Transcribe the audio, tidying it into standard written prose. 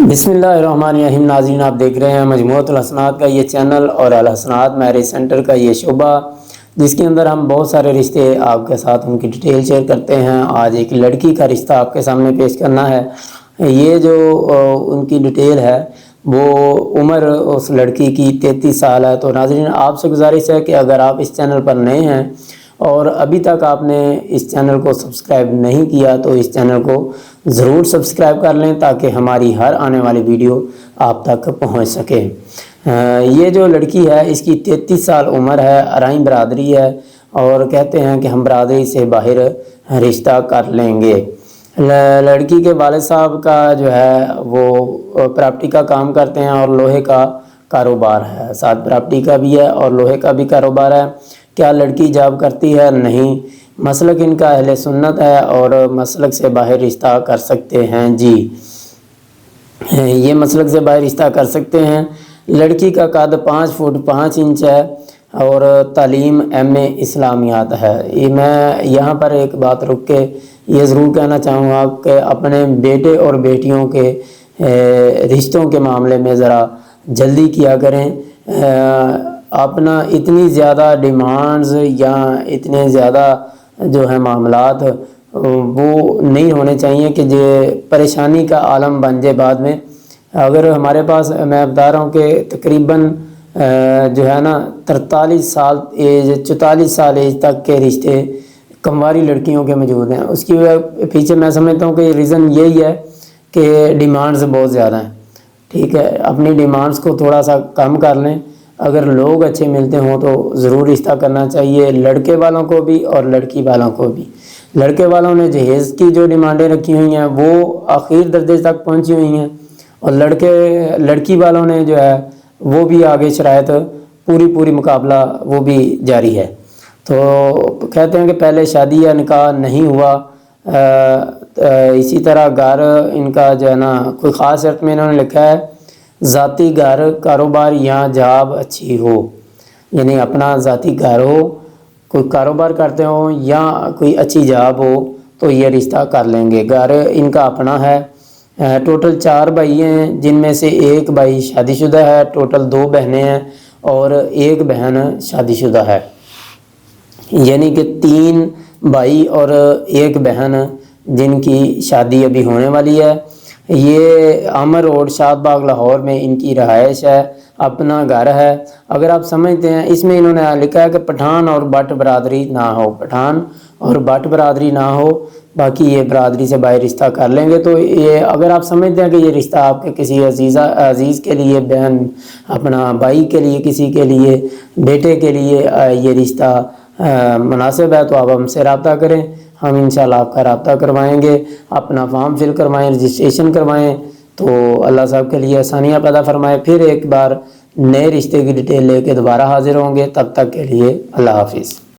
بسم اللہ الرحمن الرحیم۔ ناظرین، آپ دیکھ رہے ہیں مجموعۃ الحسنات کا یہ چینل اور الحسنات میرج سینٹر کا یہ شعبہ، جس کے اندر ہم بہت سارے رشتے آپ کے ساتھ ان کی ڈیٹیل شیئر کرتے ہیں۔ آج ایک لڑکی کا رشتہ آپ کے سامنے پیش کرنا ہے۔ یہ جو ان کی ڈیٹیل ہے وہ عمر اس لڑکی کی 33 سال ہے۔ تو ناظرین، آپ سے گزارش ہے کہ اگر آپ اس چینل پر نئے ہیں اور ابھی تک آپ نے اس چینل کو سبسکرائب نہیں کیا تو اس چینل کو ضرور سبسکرائب کر لیں تاکہ ہماری ہر آنے والی ویڈیو آپ تک پہنچ سکے۔ یہ جو لڑکی ہے اس کی 33 سال عمر ہے، ارائیں برادری ہے اور کہتے ہیں کہ ہم برادری سے باہر رشتہ کر لیں گے۔ لڑکی کے والد صاحب کا جو ہے وہ پراپرٹی کا کام کرتے ہیں اور لوہے کا کاروبار ہے، ساتھ پراپرٹی کا بھی ہے اور لوہے کا بھی کاروبار ہے۔ کیا لڑکی جاب کرتی ہے؟ نہیں۔ مسلک ان کا اہل سنت ہے اور مسلک سے باہر رشتہ کر سکتے ہیں۔ جی، یہ مسلک سے باہر رشتہ کر سکتے ہیں۔ لڑکی کا قد 5 فٹ 5 انچ ہے اور تعلیم MA اسلامیات ہے۔ میں یہاں پر ایک بات رک کے یہ ضرور کہنا چاہوں گا کہ اپنے بیٹے اور بیٹیوں کے رشتوں کے معاملے میں ذرا جلدی کیا کریں۔ اپنا اتنی زیادہ ڈیمانڈز یا اتنے زیادہ جو ہے معاملات وہ نہیں ہونے چاہیے کہ یہ پریشانی کا عالم بن جائے بعد میں۔ اگر ہمارے پاس، میں بتا رہا ہوں کہ تقریباً جو ہے نا 43 سال ایج 44 سال ایج تک کے رشتے کنواری لڑکیوں کے موجود ہیں۔ اس کی پیچھے میں سمجھتا ہوں کہ ریزن یہی ہے کہ ڈیمانڈز بہت زیادہ ہیں۔ ٹھیک ہے، اپنی ڈیمانڈز کو تھوڑا سا کم کر لیں۔ اگر لوگ اچھے ملتے ہوں تو ضرور رشتہ کرنا چاہیے، لڑکے والوں کو بھی اور لڑکی والوں کو بھی۔ لڑکے والوں نے جہیز کی جو ڈیمانڈیں رکھی ہوئی ہیں وہ آخر درجے تک پہنچی ہوئی ہیں اور لڑکی والوں نے جو ہے وہ بھی آگے شرائط پوری مقابلہ وہ بھی جاری ہے۔ تو کہتے ہیں کہ پہلے شادی یا نکاح نہیں ہوا۔ اسی طرح گھر ان کا جو ہے نا کوئی خاص شرط میں انہوں نے لکھا ہے ذاتی گھر، کاروبار یا جاب اچھی ہو، یعنی اپنا ذاتی گھر ہو، کوئی کاروبار کرتے ہوں یا کوئی اچھی جاب ہو تو یہ رشتہ کر لیں گے۔ گھر ان کا اپنا ہے۔ ٹوٹل 4 بھائی ہیں جن میں سے ایک بھائی شادی شدہ ہے، ٹوٹل 2 بہنیں ہیں اور ایک بہن شادی شدہ ہے، یعنی کہ 3 بھائی اور ایک بہن جن کی شادی ابھی ہونے والی ہے۔ یہ عامر روڈ، شاد باغ، لاہور میں ان کی رہائش ہے، اپنا گھر ہے۔ اگر آپ سمجھتے ہیں، اس میں انہوں نے لکھا ہے کہ پٹھان اور بٹ برادری نہ ہو، پٹھان اور بٹ برادری نہ ہو، باقی یہ برادری سے باہر رشتہ کر لیں گے۔ تو یہ اگر آپ سمجھتے ہیں کہ یہ رشتہ آپ کے کسی عزیز کے لیے، بہن اپنا بھائی کے لیے، کسی کے لیے، بیٹے کے لیے یہ رشتہ مناسب ہے تو آپ ہم سے رابطہ کریں، ہم انشاءاللہ آپ کا رابطہ کروائیں گے۔ اپنا فارم فل کروائیں، رجسٹریشن کروائیں تو اللہ صاحب کے لیے آسانیاں پیدا فرمائے۔ پھر ایک بار نئے رشتے کی ڈیٹیل لے کے دوبارہ حاضر ہوں گے، تب تک کے لیے اللہ حافظ۔